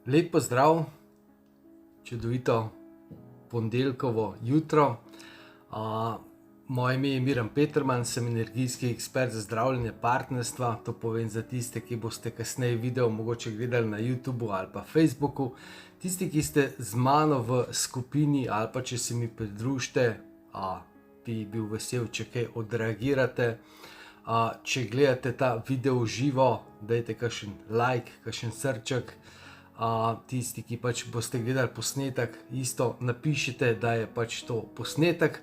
Lep pozdrav, čudovito ponedeljkovo jutro. Moje ime je Miran Peterman, sem energijski ekspert za zdravljenje partnerstva. To povem za tiste, ki boste kasneje video mogoče gledali na YouTubu ali pa Facebooku. Tisti, ki ste z mano v skupini ali pa če se mi pridružite, bi bil vesel, če kaj odreagirate. Če gledate ta video v živo, dajte kakšen like, kakšen srček. Tisti, ki pač boste gledali posnetek, isto napišite, da je pač to posnetek.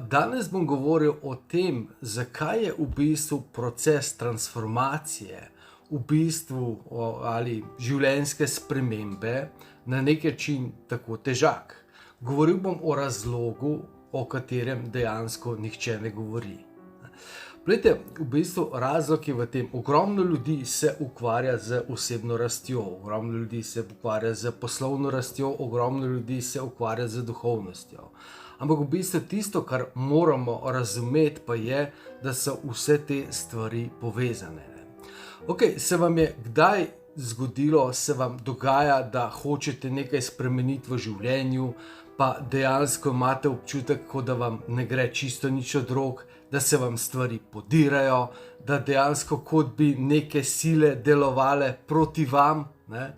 Danes bom govoril o tem, zakaj je v bistvu proces transformacije, v bistvu ali življenjske spremembe na nek način tako težak. Govoril bom o razlogu, o katerem dejansko nihče ne govori. Glejte, v bistvu razlog je v tem, ogromno ljudi se ukvarja z osebno rastjo, ogromno ljudi se ukvarja z poslovno rastjo, ogromno ljudi se ukvarja z duhovnostjo. Ampak v bistvu tisto, kar moramo razumeti, pa je, da so vse te stvari povezane. Se vam je kdaj zgodilo, se vam dogaja, da hočete nekaj spremeniti v življenju, pa dejansko imate občutek, kot da vam ne gre čisto nič od rok, da se vam stvari podirajo, da dejansko kot bi neke sile delovale proti vam, ne?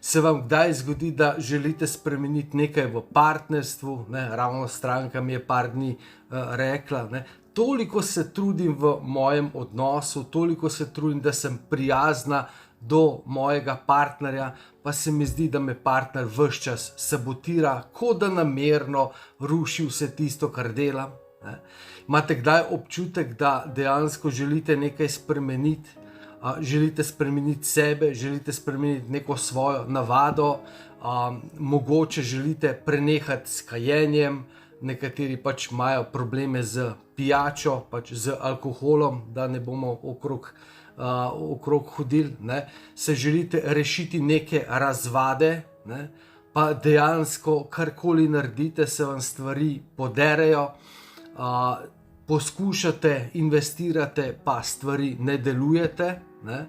Se vam kdaj zgodi, da želite spremeniti nekaj v partnerstvu, ne? Ravno stranka mi je par dni rekla, ne? Toliko se trudim v mojem odnosu, toliko se trudim, da sem prijazna do mojega partnerja, pa se mi zdi, da me partner ves čas sabotira, kot da namerno ruši vse tisto, kar delam. Imate kdaj občutek, da dejansko želite nekaj spremeniti, želite spremeniti sebe, želite spremeniti neko svojo navado, mogoče želite prenehati s kajenjem, nekateri pač imajo probleme z pijačo, pač z alkoholom, da ne bomo okrog hodili, ne? Se želite rešiti neke razvade, ne? Pa dejansko karkoli naredite, se vam stvari poderejo, poskušate, investirate, pa stvari ne delujete, ne?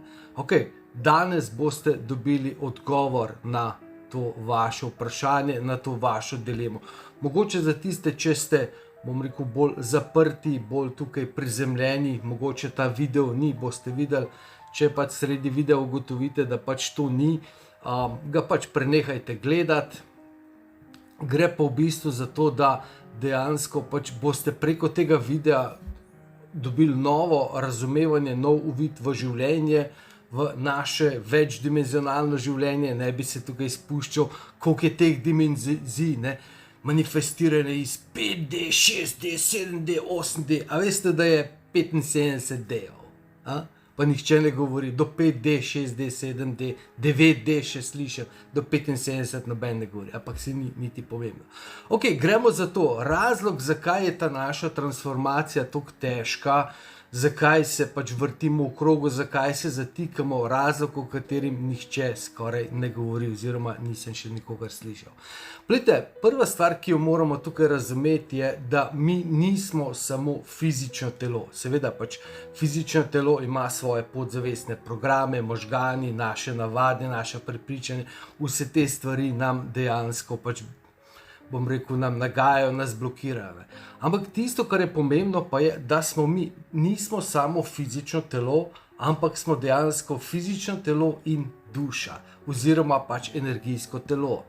Danes boste dobili odgovor na to vaše vprašanje, na to vašo dilemo. Mogoče za tiste, če ste, bom rekel, bolj zaprti, bolj tukaj prizemljeni, mogoče ta video ni, boste videli, če pač sredi videa ugotovite, da pač to ni, ga pač prenehajte gledati. Gre pa v bistvu za to, da dejansko pač boste preko tega videa dobili novo razumevanje, nov uvid v življenje, v naše večdimenzionalno življenje, ne bi se tukaj spuščal, koliko je teh dimenzij, ne? Manifestiranje iz 5D, 6D, 7D, 8D, a veste, da je 75D-ov, pa nihče ne govori, do 5D, 6D, 7D, 9D še slišim, do 75 noben ne govori, ampak se ni niti pomembno. Gremo za to, razlog, zakaj je ta naša transformacija tako težka, zakaj se pač vrtimo v krogu, zakaj se zatikamo, razlog, o katerim nihče skoraj ne govori, oziroma nisem še nikogar slišal. Glejte, prva stvar, ki jo moramo tukaj razumeti, je, da mi nismo samo fizično telo. Seveda pač fizično telo ima svoje podzavestne programe, možgani, naše navade, naše prepričanje, vse te stvari nam dejansko pač, bom rekel, nam nagajajo, nas blokirajo. Ampak tisto, kar je pomembno, pa je, da smo mi, nismo samo fizično telo, ampak smo dejansko fizično telo in duša, oziroma pač energijsko telo.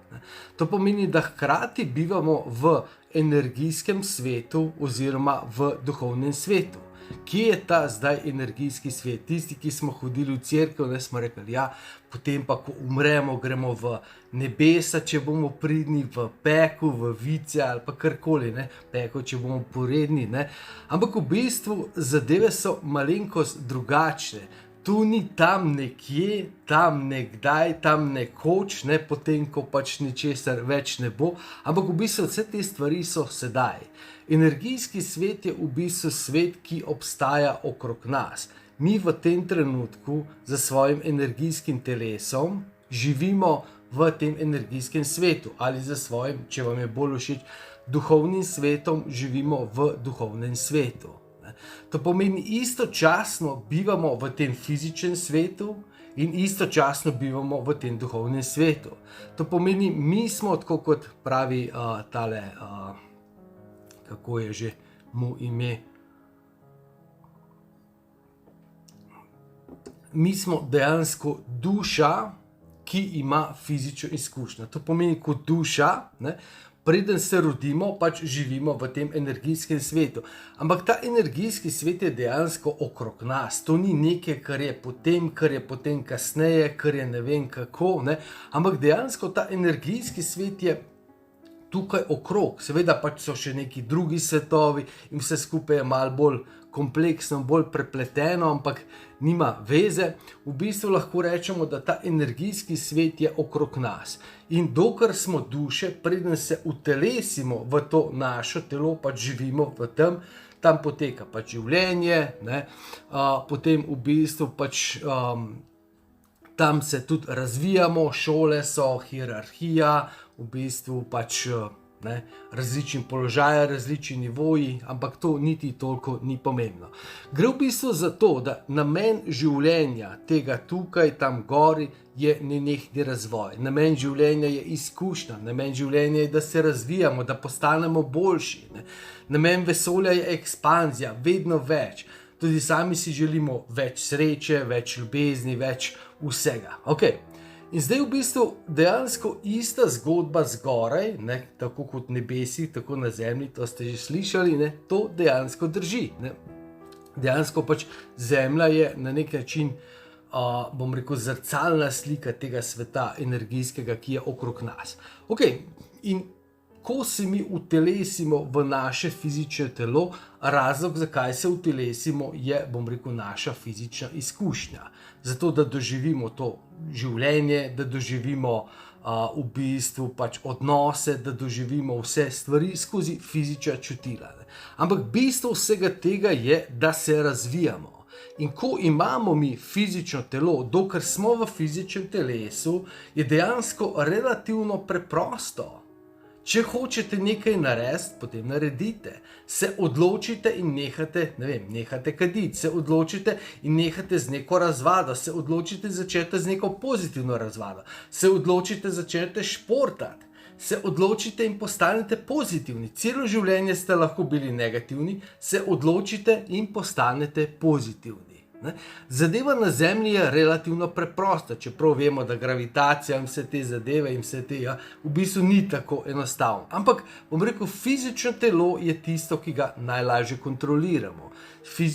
To pomeni, da hkrati bivamo v energijskem svetu oziroma v duhovnem svetu. Kje je ta zdaj energijski svet? Tisti, ki smo hodili v cerkev, ne, smo rekli, ja, potem pa, ko umremo, gremo v nebesa, če bomo pridni, v pekel, v vice ali pa karkoli, ne, pekel, če bomo poredni, ne. Ampak v bistvu zadeve so malenkost drugačne. Tu ni tam nekje, tam nekdaj, tam nekoč, ne, potem, ko pač ničesar več ne bo, ampak v bistvu vse te stvari so sedaj. Energijski svet je v bistvu svet, ki obstaja okrog nas. Mi v tem trenutku za svojim energijskim telesom živimo v tem energijskem svetu ali za svojim, če vam je bolj všeč, duhovnim svetom živimo v duhovnem svetu. To pomeni, istočasno bivamo v tem fizičnem svetu in istočasno bivamo v tem duhovnem svetu. To pomeni, mi smo, tako kot pravi tale, kako je že mu ime, mi smo dejansko duša, ki ima fizično izkušnjo. To pomeni, kot duša, ne, preden se rodimo, pač živimo v tem energijskem svetu. Ampak ta energijski svet je dejansko okrog nas. To ni nekaj, kar je potem kasneje, kar je ne vem kako, ne. Ampak dejansko ta energijski svet je tukaj okrog. Seveda pač so še neki drugi svetovi in vse skupaj je malo bolj kompleksno, bolj prepleteno, ampak nima veze. V bistvu lahko rečemo, da ta energijski svet je okrog nas. In dokler smo duše, preden se utelesimo v to našo telo, pač živimo v tem, tam poteka pač življenje, ne, potem v bistvu pač tam se tudi razvijamo, šole so, hierarhija, v bistvu pač ne, različni položaji, različni nivoji, ampak to niti toliko ni pomembno. Gre v bistvu za to, da namen življenja tega tukaj, tam gori, je nenehni razvoj. Namen življenja je izkušnja, namen življenja je, da se razvijamo, da postanemo boljši. Ne. Namen vesolja je ekspanzija, vedno več. Tudi sami si želimo več sreče, več ljubezni, več vsega. Okay. In zdaj v bistvu dejansko ista zgodba zgoraj, ne, tako kot nebesi, tako na zemlji, to ste že slišali, ne, to dejansko drži. Ne. Dejansko pač zemlja je na nek način, bom rekel, zrcalna slika tega sveta energijskega, ki je okrog nas. Okay. In ko se mi utelesimo v naše fizično telo, razlog, zakaj se utelesimo, je, bom rekel, naša fizična izkušnja. Zato, da doživimo to življenje, da doživimo v bistvu pač odnose, da doživimo vse stvari skozi fizična čutila. Ne. Ampak bistvo vsega tega je, da se razvijamo. In ko imamo mi fizično telo, dokler smo v fizičnem telesu, je dejansko relativno preprosto. Če hočete nekaj narediti, potem naredite. Se odločite in nehate kaditi, se odločite in nehate z neko razvado, se odločite začeti z neko pozitivno razvado, se odločite začeti športati, se odločite in postanete pozitivni. Celo življenje ste lahko bili negativni, se odločite in postanete pozitivni. Zadeva na zemlji je relativno preprosta, čeprav vemo, da gravitacija in vse te zadeve in vse te, v bistvu ni tako enostavno. Ampak, bom rekel, fizično telo je tisto, ki ga najlažje kontroliramo.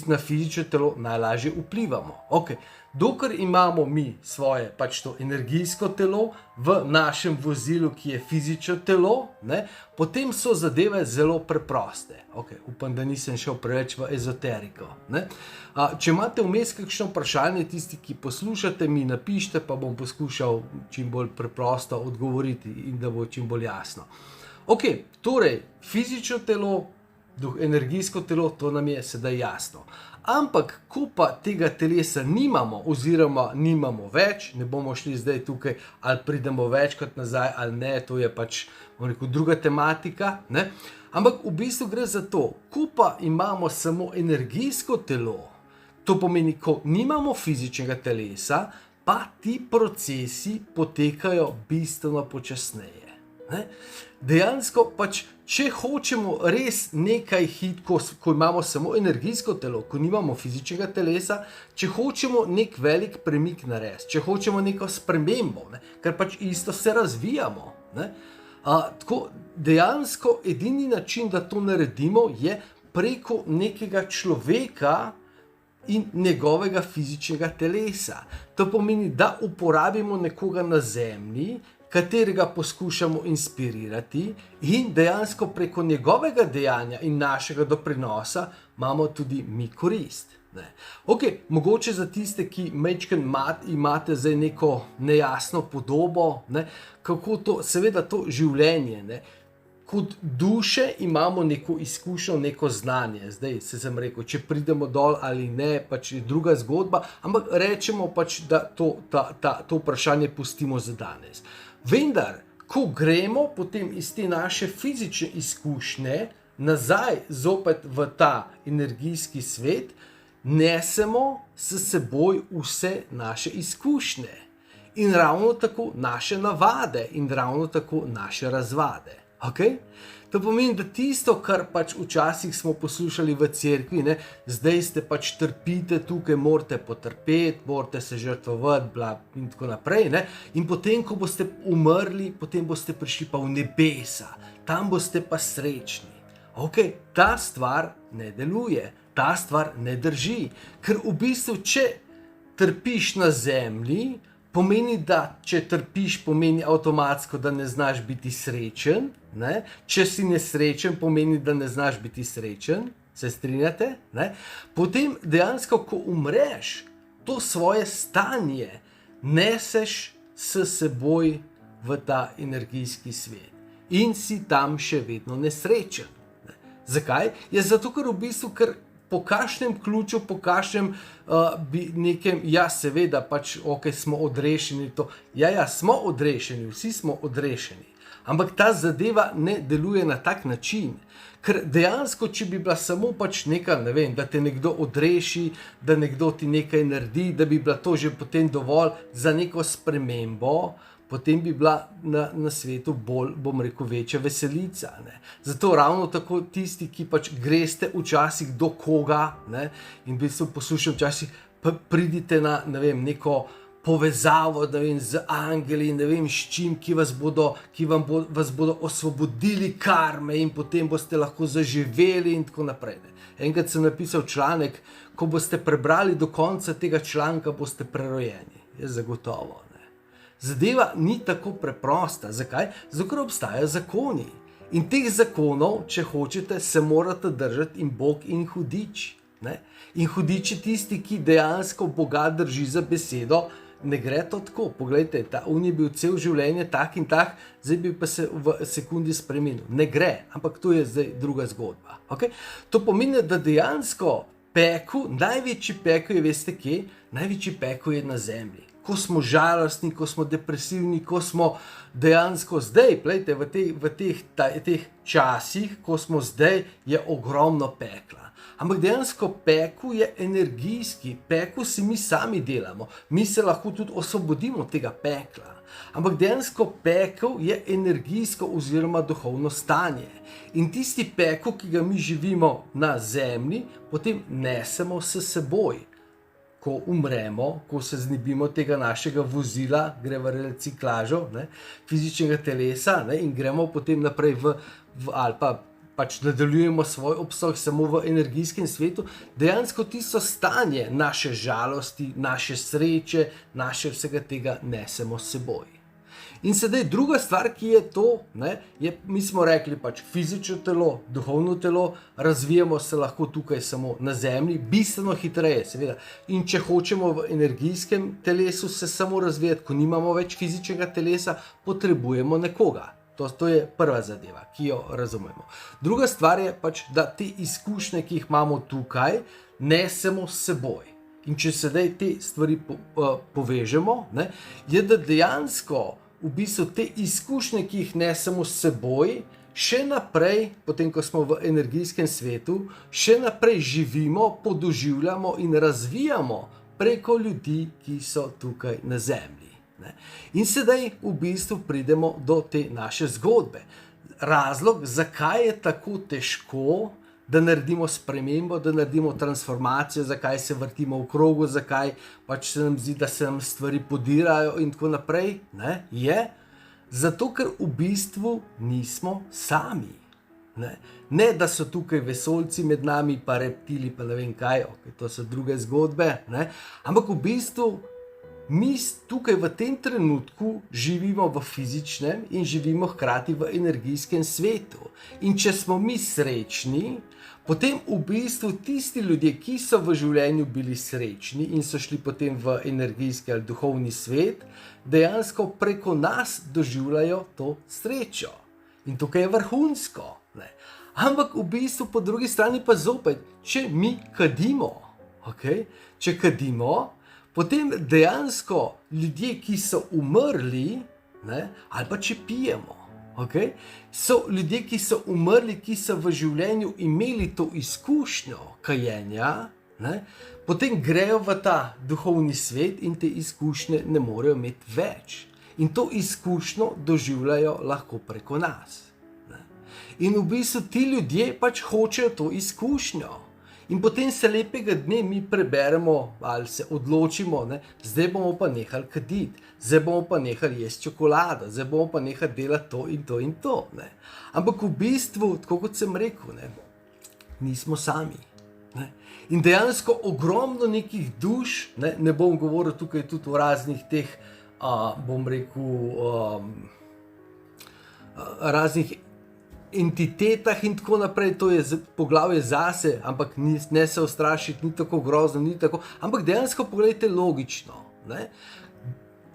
Na fizično telo najlažje vplivamo. Okay. Dokler imamo mi svoje pač to energijsko telo v našem vozilu, ki je fizično telo, ne, potem so zadeve zelo preproste. Okay. Upam, da nisem šel preveč v ezoteriko. Ne. Če imate vmes kakšno vprašanje, tisti, ki poslušate, mi napišite, pa bom poskušal čim bolj preprosto odgovoriti in da bo čim bolj jasno. Okay. Torej, fizično telo, energijsko telo, to nam je sedaj jasno. Ampak, ko pa tega telesa nimamo oziroma nimamo več, ne bomo šli zdaj tukaj, ali pridemo večkrat nazaj ali ne, to je pač, bom rekel, druga tematika, ne? Ampak v bistvu gre za to, ko pa imamo samo energijsko telo, to pomeni, ko nimamo fizičnega telesa, pa ti procesi potekajo bistveno počasneje. Ne? Dejansko pač, če hočemo res nekaj hitko, ko imamo samo energijsko telo, ko nimamo fizičnega telesa, če hočemo nek velik premik narediti, če hočemo neko spremembo, ne, ker pač isto se razvijamo, ne, tako dejansko edini način, da to naredimo, je preko nekega človeka in njegovega fizičnega telesa. To pomeni, da uporabimo nekoga na zemlji, katerega poskušamo inspirirati in dejansko preko njegovega dejanja in našega doprinosa imamo tudi mi korist. Ne. Okay, mogoče za tiste, ki majčkeno imate zdaj neko nejasno podobo, ne, kako to, seveda to življenje, ne, kot duše imamo neko izkušnjo, neko znanje. Zdaj se sem rekel, če pridemo dol ali ne, pač je druga zgodba, ampak rečemo pač, da to vprašanje pustimo za danes. Vendar, ko gremo potem iz te naše fizične izkušnje nazaj zopet v ta energijski svet, nesemo s seboj vse naše izkušnje in ravno tako naše navade in ravno tako naše razvade. Okay? To pomeni, da tisto, kar pač včasih smo poslušali v cerkvi, ne, zdaj ste pač trpite tukaj, morate potrpeti, morate se žrtvovati, bla in tako naprej. Ne, in potem, ko boste umrli, potem boste prišli pa v nebesa, tam boste pa srečni. Okay, ta stvar ne deluje, ta stvar ne drži, ker v bistvu, če trpiš na zemlji, pomeni, da če trpiš, pomeni avtomatsko, da ne znaš biti srečen, ne? Če si nesrečen, pomeni, da ne znaš biti srečen, se strinjate? Ne? Potem dejansko, ko umreš, to svoje stanje neseš s seboj v ta energijski svet in si tam še vedno nesrečen. Ne? Zakaj? Je zato, ker v bistvu, po kakšnem ključu, po kakšnem nekem, ja, seveda, pač, ok, smo odrešeni to. Ja, smo odrešeni, vsi smo odrešeni. Ampak ta zadeva ne deluje na tak način. Ker dejansko, če bi bila samo pač neka, ne vem, da te nekdo odreši, da nekdo ti nekaj naredi, da bi bila to že potem dovolj za neko spremembo, potem bi bila na svetu bolj, bom rekel, večja veselica. Ne. Zato ravno tako tisti, ki pač greste včasih do koga, ne, in v bistvu poslušam včasih, pridite na, ne vem, neko povezavo, ne vem, z angeli, ne vem, s čim, ki vas bodo osvobodili karme in potem boste lahko zaživeli in tako naprej. Ne. Enkrat sem napisal članek, ko boste prebrali do konca tega članka, boste prerojeni. Je zagotovo. Zadeva ni tako preprosta. Zakaj? Zato, ker obstajajo zakoni. In teh zakonov, če hočete, se morate držati in Bog in hudič. Ne? In hudič je tisti, ki dejansko Boga drži za besedo. Ne gre to tako. Poglejte, on je bil cel življenje tak in tak, zdaj bi pa se v sekundi spremenil. Ne gre, ampak to je zdaj druga zgodba. Okay? To pomeni, da dejansko pekel, največji pekel je, veste kje? Največji pekel je na zemlji. Ko smo žalostni, ko smo depresivni, ko smo dejansko zdaj, plejte, v teh časih, ko smo zdaj, je ogromno pekla. Ampak dejansko pekel je energijski, pekel si mi sami delamo, mi se lahko tudi osvobodimo tega pekla. Ampak dejansko pekel je energijsko oziroma duhovno stanje. In tisti pekel, ki ga mi živimo na zemlji, potem nesemo s seboj. Ko umremo, ko se znebimo tega našega vozila, gre v reciklažo, ne, fizičnega telesa, ne, in gremo potem naprej ali pa pač nadaljujemo svoj obstoj samo v energijskem svetu, dejansko tisto stanje naše žalosti, naše sreče, naše vsega tega nesemo s seboj. In sedaj druga stvar, ki je to, ne, je, mi smo rekli pač fizično telo, duhovno telo, razvijamo se lahko tukaj samo na zemlji, bistveno hitreje, seveda. In če hočemo v energijskem telesu se samo razvijati, ko nimamo več fizičnega telesa, potrebujemo nekoga. To je prva zadeva, ki jo razumemo. Druga stvar je pač, da te izkušnje, ki jih imamo tukaj, nesemo s seboj. In če sedaj te stvari povežemo, ne, je da dejansko v bistvu te izkušnje, ki jih nesemo s seboj, še naprej, potem ko smo v energijskem svetu, še naprej živimo, podoživljamo in razvijamo preko ljudi, ki so tukaj na zemlji. Ne? In sedaj v bistvu pridemo do te naše zgodbe. Razlog, zakaj je tako težko, da naredimo spremembo, da naredimo transformacijo, zakaj se vrtimo v krogu, zakaj pač se nam zdi, da se nam stvari podirajo in tako naprej, ne, je zato, ker v bistvu nismo sami. Ne, da so tukaj vesoljci med nami, pa reptili, pa ne vem kaj, okay, to so druge zgodbe, ne, ampak v bistvu mi tukaj v tem trenutku živimo v fizičnem in živimo hkrati v energijskem svetu. In če smo mi srečni, potem v bistvu tisti ljudje, ki so v življenju bili srečni in so šli potem v energijski ali duhovni svet, dejansko preko nas doživljajo to srečo. In tukaj je vrhunsko. Ne? Ampak v bistvu po drugi strani pa zopet, če mi kadimo, okay? Če kadimo, potem dejansko ljudje, ki so umrli, ne, ali pa če pijemo, okay, so ljudje, ki so umrli, ki so v življenju imeli to izkušnjo kajenja, ne, potem grejo v ta duhovni svet in te izkušnje ne morejo imeti več. In to izkušnjo doživljajo lahko preko nas. Ne. In v bistvu ti ljudje pač hočejo to izkušnjo. In potem se lepega dne mi preberemo ali se odločimo, ne, zdaj bomo pa nehali kaditi, zdaj bomo pa nehali jesti čokolado, zdaj bomo pa nehali delati to in to in to. Ne. Ampak v bistvu, tako kot sem rekel, ne, nismo sami. Ne. In dejansko ogromno nekih duš, ne bom govoril tukaj tudi o raznih teh, bom rekel, raznih entitetah in tako naprej, to je poglavje zase, ampak ne se ustrašiti, ni tako grozno, ni tako, ampak dejansko pogledajte logično, ne.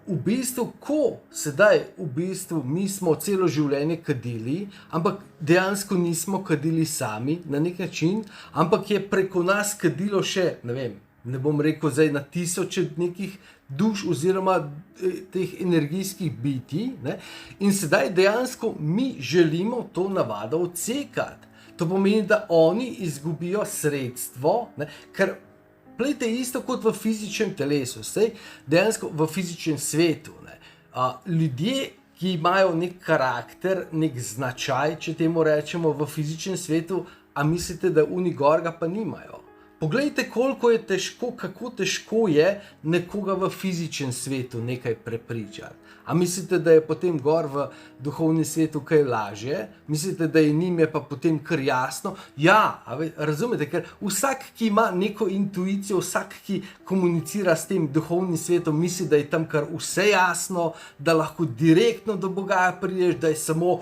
V bistvu, ko sedaj v bistvu mi smo celo življenje kadili, ampak dejansko nismo kadili sami na nek način, ampak je preko nas kadilo še, ne bom rekel zdaj na tisoče nekih duš oziroma teh energijskih bitij, ne? In sedaj dejansko mi želimo to navado odsekati. To pomeni, da oni izgubijo sredstvo, ne? Ker plejte isto kot v fizičnem telesu, sej dejansko v fizičnem svetu. Ne? Ljudje, ki imajo nek karakter, nek značaj, če temu rečemo v fizičnem svetu, a mislite, da oni gorga pa nimajo? Poglejte, koliko je težko, kako težko je nekoga v fizičnem svetu nekaj prepričati. A mislite, da je potem gor v duhovnem svetu kaj lažje? Mislite, da je njim je pa potem kar jasno? Ja, razumete, ker vsak, ki ima neko intuicijo, vsak, ki komunicira s tem duhovnim svetom, misli, da je tam kar vse jasno, da lahko direktno do Boga prideš, da je samo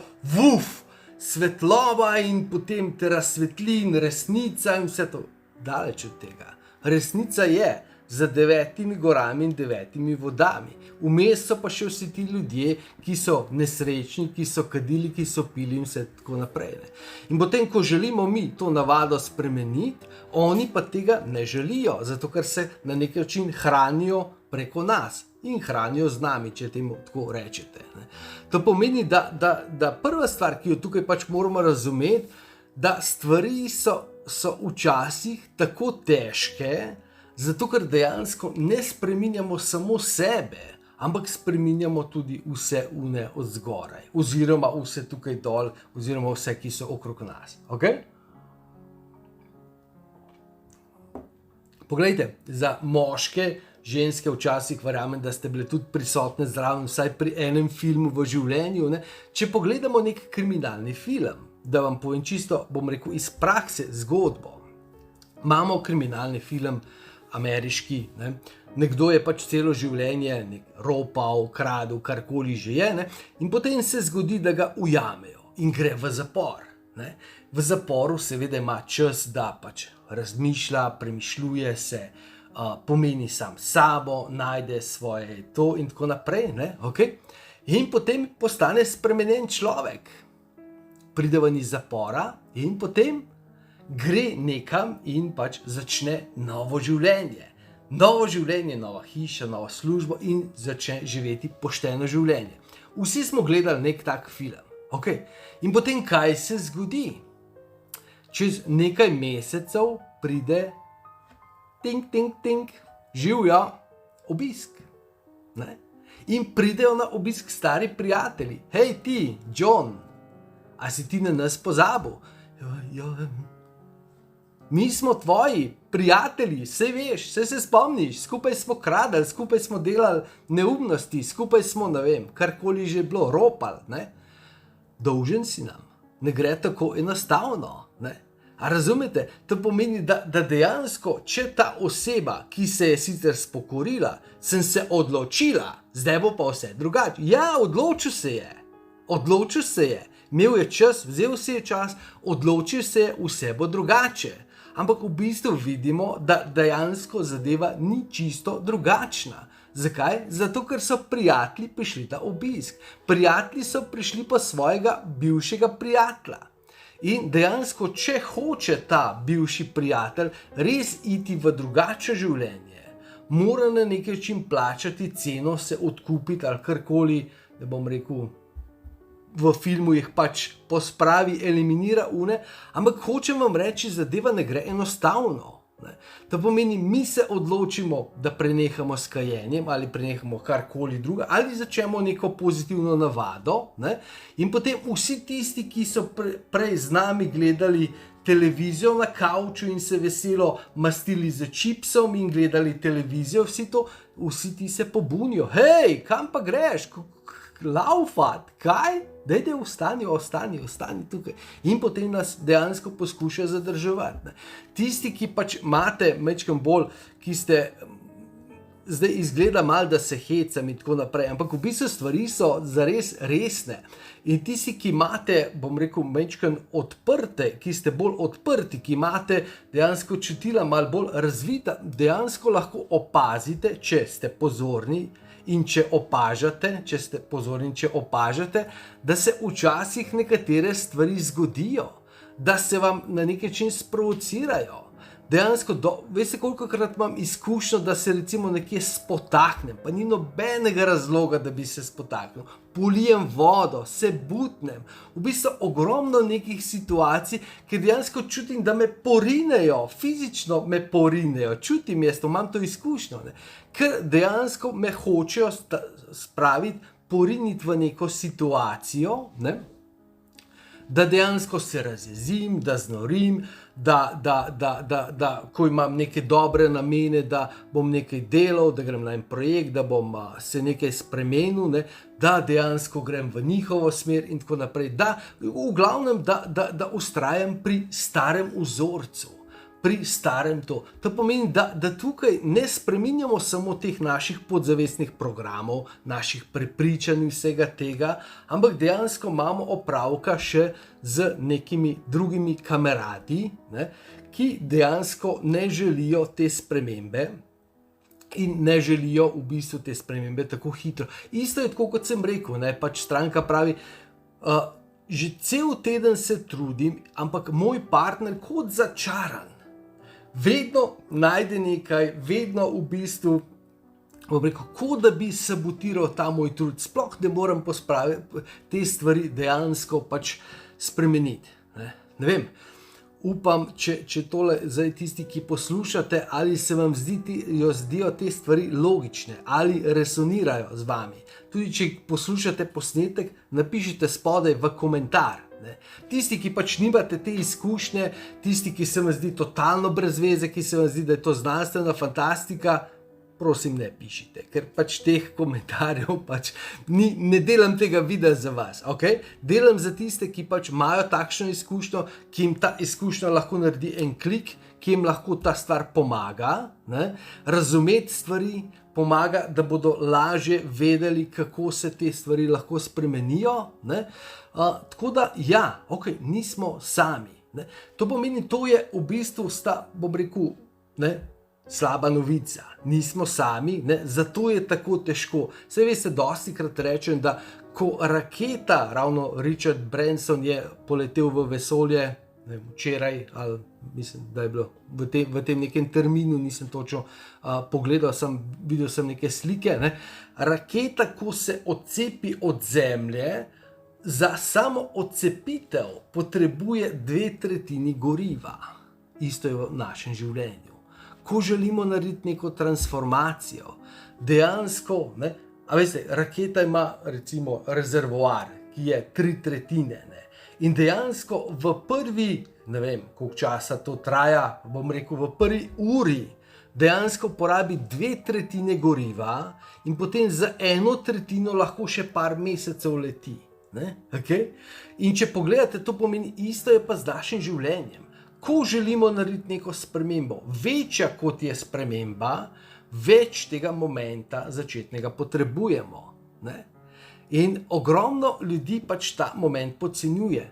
svetloba in potem te razsvetli in resnica in vse to. Daleč od tega. Resnica je za 9 gorami in 9 vodami. Vmes so pa še vsi ti ljudje, ki so nesrečni, ki so kadili, ki so pili in vse tako naprej. Ne. In potem, ko želimo mi to navado spremeniti, oni pa tega ne želijo, zato ker se na nek način hranijo preko nas in hranijo z nami, če temu tako rečete. Ne. To pomeni, da prva stvar, ki jo tukaj pač moramo razumeti, da stvari so včasih tako težke, zato ker dejansko ne spreminjamo samo sebe, ampak spreminjamo tudi vse une od zgoraj, oziroma vse tukaj dol, oziroma vse, ki so okrog nas. Okay? Poglejte, za moške, ženske včasih verjamem, da ste bile tudi prisotne zraven, vsaj pri enem filmu v življenju. Ne? Če pogledamo nek kriminalni film, da vam povem čisto, bom rekel, iz prakse zgodbo. Imamo kriminalni film, ameriški, ne? Nekdo je pač celo življenje ropal, kradel, karkoli že je, ne? In potem se zgodi, da ga ujamejo in gre v zapor. Ne? V zaporu seveda ima čas, da pač razmišlja, premišljuje se, pomeni sam sabo, najde svoje to in tako naprej. Ne? Okay? In potem postane spremenjen človek. Pride ven iz zapora in potem gre nekam in pač začne novo življenje. Novo življenje, nova hiša, nova služba in začne živeti pošteno življenje. Vsi smo gledali nek tak film. Okay. In potem kaj se zgodi? Čez nekaj mesecev pride živjo obisk. Ne? In pridejo na obisk stari prijatelji. Hej ti, John, a si ti na nas pozabil? Ja, mi smo tvoji prijatelji, saj veš, saj se spomniš, skupaj smo kradali, skupaj smo delali neumnosti, skupaj smo, karkoli že bilo, ropali, ne? Dolžen si nam, ne gre tako enostavno, ne? A razumete? To pomeni, da dejansko, če ta oseba, ki se je sicer spokorila, sem se odločila, zdaj bo pa vse drugače. Ja, odločil se je. Imel je čas, vzel si je čas, odločil se je, vse bo drugače. Ampak v bistvu vidimo, da dejansko zadeva ni čisto drugačna. Zakaj? Zato, ker so prijatelji prišli na obisk. Prijatelji so prišli pa svojega bivšega prijatelja. In dejansko, če hoče ta bivši prijatelj res iti v drugače življenje, mora na nek način plačati ceno, se odkupiti ali karkoli, ne bom rekel, v filmu jih pač pospravi, eliminira une, ampak hočem vam reči, zadeva ne gre enostavno. Ne. To pomeni, mi se odločimo, da prenehamo s kajenjem ali prenehamo karkoli druga ali začnemo neko pozitivno navado, ne. In potem vsi tisti, ki so prej z nami gledali televizijo na kavču in se veselo mastili z čipsom in gledali televizijo, vsi ti se pobunijo. Hej, kam pa greš? Laufat, kaj? Dajte, ostani tukaj. In potem nas dejansko poskuša zadrževati. Ne. Tisti, ki pač imate majčkeno bolj, ki ste, zdaj izgleda malo, da se hecam in tako naprej, ampak v bistvu stvari so zares resne. In tisti, ki imate, bom rekel, majčkeno odprte, ki ste bolj odprti, ki imate dejansko čutila malo bolj razvita, dejansko lahko opazite, če ste pozorni, in če opažate, če ste pozorni, če opažate, da se včasih nekatere stvari zgodijo, da se vam na neki način sprovocirajo. Dejansko, veste, kolikokrat imam izkušnjo, da se recimo nekje spotaknem, pa ni nobenega razloga, da bi se spotaknil. Polijem vodo, se butnem, v bistvu ogromno nekih situacij, ker dejansko čutim, da me porinejo, fizično me porinejo, čutim jaz to, imam to izkušnjo, ne? Ker dejansko me hočejo spraviti, poriniti v neko situacijo, ne? Da dejansko se razjezim, da znorim, da ko imam neke dobre namene, da bom nekaj delal, da grem na en projekt, da bom se nekaj spremenil, ne, da dejansko grem v njihovo smer in tako naprej, da v glavnem, da ustrajam pri starem vzorcu. Pri starem to. To pomeni, da tukaj ne spreminjamo samo teh naših podzavestnih programov, naših prepričanj in vsega tega, ampak dejansko imamo opravka še z nekimi drugimi kameradi, ne, ki dejansko ne želijo te spremembe in ne želijo v bistvu te spremembe tako hitro. Isto je tako, kot sem rekel, ne, pač stranka pravi, že cel teden se trudim, ampak moj partner kot začaran. Vedno najde nekaj, vedno v bistvu, bom rekel, kot da bi sabotiral ta moj trud, sploh ne morem te stvari dejansko pač spremeniti. Ne vem, upam, če tole zdaj tisti, ki poslušate, ali se vam zdijo te stvari logične, ali resonirajo z vami. Tudi če poslušate posnetek, napišite spodaj v komentar. Ne. Tisti, ki pač nimate te izkušnje, tisti, ki se vam zdi totalno brez veze, ki se vam zdi, da je to znanstvena fantastika, prosim, ne pišite, ker pač teh komentarjev pač ne delam tega videa za vas, ok? Delam za tiste, ki pač imajo takšno izkušnjo, ki jim ta izkušnja lahko naredi en klik, ki jim lahko ta stvar pomaga, ne? Razumeti stvari, pomaga, da bodo lažje vedeli, kako se te stvari lahko spremenijo, ne? Tako da, ja, ok, nismo sami, ne? To pomeni, to je v bistvu bom rekel, ne, slaba novica, nismo sami, ne? Zato je tako težko. Saj veste, dostikrat rečem, da ko raketa, ravno Richard Branson je poletel v vesolje, ne vem, včeraj, ali mislim, da je bilo v tem nekem terminu, nisem točno pogledal, videl sem neke slike, ne? Raketa, ko se odcepi od Zemlje, za samo odcepitev potrebuje 2/3 goriva. Isto je v našem življenju. Ko želimo narediti neko transformacijo, dejansko, ne, a veste, raketa ima recimo rezervoar, ki je 3/3, ne, in dejansko v prvi, ne vem, koliko časa to traja, bom rekel, v prvi uri, dejansko porabi 2/3 goriva in potem za 1/3 lahko še par mesecev leti. Ne? Okay? In če pogledate, to pomeni isto je pa z našim življenjem. Ko želimo narediti neko spremembo, večja kot je sprememba, več tega momenta začetnega potrebujemo. Ne? In ogromno ljudi pač ta moment podcenjuje.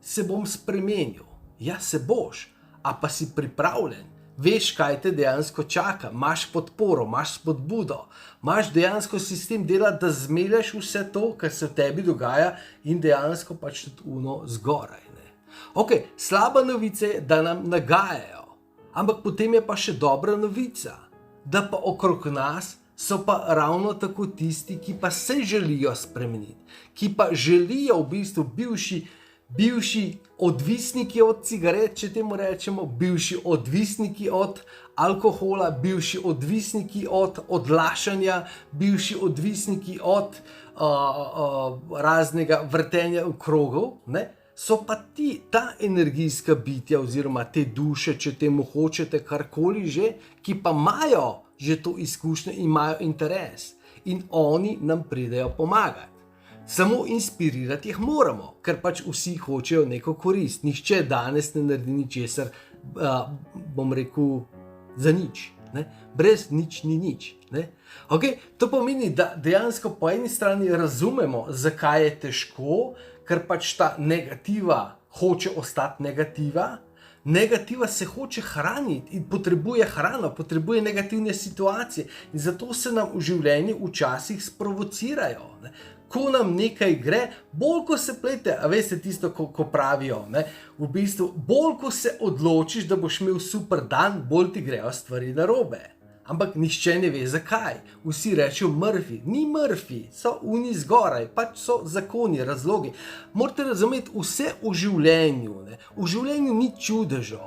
Se bom spremenil. Ja, se boš. A pa si pripravljen? Veš, kaj te dejansko čaka, imaš podporo, imaš spodbudo, imaš dejansko sistem dela, da zmeljaš vse to, kar se v tebi dogaja in dejansko pač tudi zgoraj. Ne? Ok, slaba novica je, da nam nagajajo, ampak potem je pa še dobra novica, da pa okrog nas so pa ravno tako tisti, ki pa se želijo spremeniti, ki pa želijo v bistvu bivši odvisniki od cigaret, če temu rečemo, bivši odvisniki od alkohola, bivši odvisniki od odlašanja, bivši odvisniki od raznega vrtenja v krogov, ne? So pa ta energijska bitja oziroma te duše, če temu hočete karkoli že, ki pa imajo že to izkušnjo in imajo interes in oni nam pridejo pomagati. Samo inspirirati jih moramo, ker pač vsi hočejo neko korist. Nihče danes ne naredi ničesar, bom rekel, za nič. Ne? Brez nič ni nič. Ne? Okay? To pomeni, da dejansko po eni strani razumemo, zakaj je težko, ker pač ta negativa hoče ostati negativa. Negativa se hoče hraniti in potrebuje hrano, potrebuje negativne situacije in zato se nam v življenju včasih sprovocirajo. Ne? Ko nam nekaj gre, bolj ko se plete, a veste tisto, ko pravijo, ne? V bistvu, bolj ko se odločiš, da boš imel super dan, bolj ti grejo stvari narobe. Ampak nihče ne ve zakaj. Vsi rečejo Murphy. Ni Murphy, so oni zgoraj, pač so zakoni, razlogi. Morate razumeti vse v življenju. Ne? V življenju ni čudežev.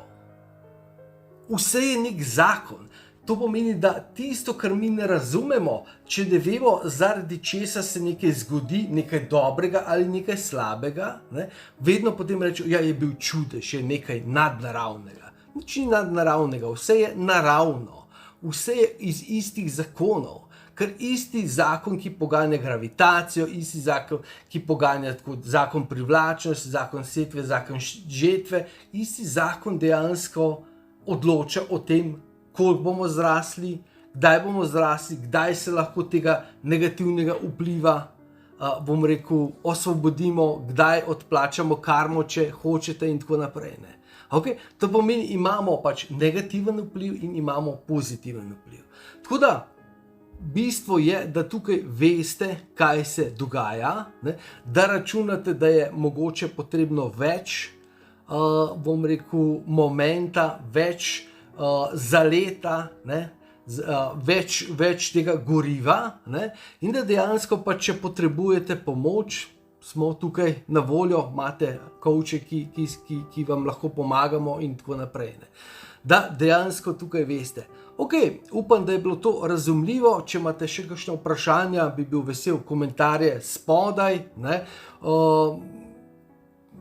Vse je nek zakon. To pomeni, da tisto, kar mi ne razumemo, če ne vemo, zaradi česa se nekaj zgodi, nekaj dobrega ali nekaj slabega, ne? Vedno potem rečejo, ja, je bil čudež, je nekaj nadnaravnega. Nič ni nadnaravnega, vse je naravno. Vse je iz istih zakonov, ker isti zakon, ki poganja gravitacijo, isti zakon, ki poganja zakon privlačnosti, zakon setve, zakon žetve, isti zakon dejansko odloča o tem, koliko bomo zrasli, kdaj se lahko tega negativnega vpliva, bom rekel, osvobodimo, kdaj odplačamo karmo, če hočete in tako naprej. Ne? Okay? To pomeni, imamo pač negativen vpliv in imamo pozitiven vpliv. Tako da, bistvo je, da tukaj veste, kaj se dogaja, ne? Da računate, da je mogoče potrebno več, bom rekel, momenta, več zaleta, ne? Več tega goriva, ne? In da dejansko pa, če potrebujete pomoč, smo tukaj na voljo, imate coache, ki vam lahko pomagamo in tako naprej. Ne? Da dejansko tukaj veste. Ok, upam, da je bilo to razumljivo. Če imate še kakšne vprašanja, bi bil vesel komentarje spodaj. Ne?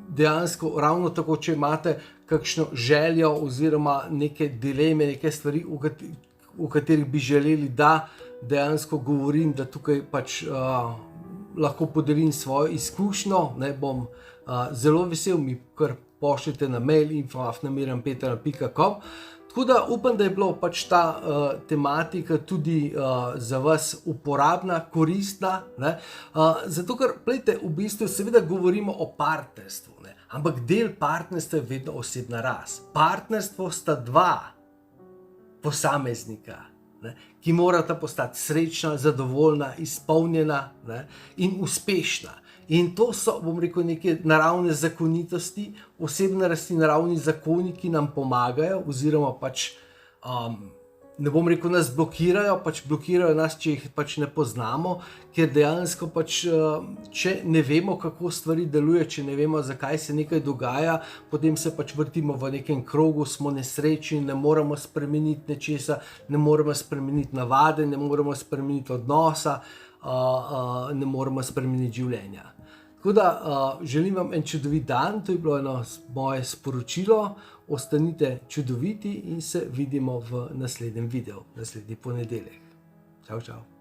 Dejansko ravno tako, če imate kakšno željo oziroma neke dileme, neke stvari, v katerih bi želeli, da dejansko govorim, da tukaj pač lahko podelim svojo izkušnjo, ne, bom zelo vesel, mi kar pošljete na mail info@miranpeter.com. Tako da upam, da je bilo pač ta tematika tudi za vas uporabna, koristna, ne? Zato ker, glejte, v bistvu seveda govorimo o partnerstvu, ne? Ampak del partnerstva je vedno osebna rast. Partnerstvo sta dva posameznika, ne? Ki morata postati srečna, zadovoljna, izpolnjena, ne? In uspešna. In to so, bom rekel, neke naravne zakonitosti, osebne rasti, naravni zakoni, ki nam pomagajo, oziroma pač, ne bom rekel, nas blokirajo, pač blokirajo nas, če jih pač ne poznamo, ker dejansko pač, če ne vemo, kako stvari deluje, če ne vemo, zakaj se nekaj dogaja, potem se pač vrtimo v nekem krogu, smo nesrečni, ne moremo spremeniti nečesa, ne moremo spremeniti navade, ne moremo spremeniti odnosa, ne moremo spremeniti življenja. Tako da želim vam en čudovit dan, to je bilo eno moje sporočilo, ostanite čudoviti in se vidimo v naslednjem videu, naslednji ponedeljek. Čau, čau.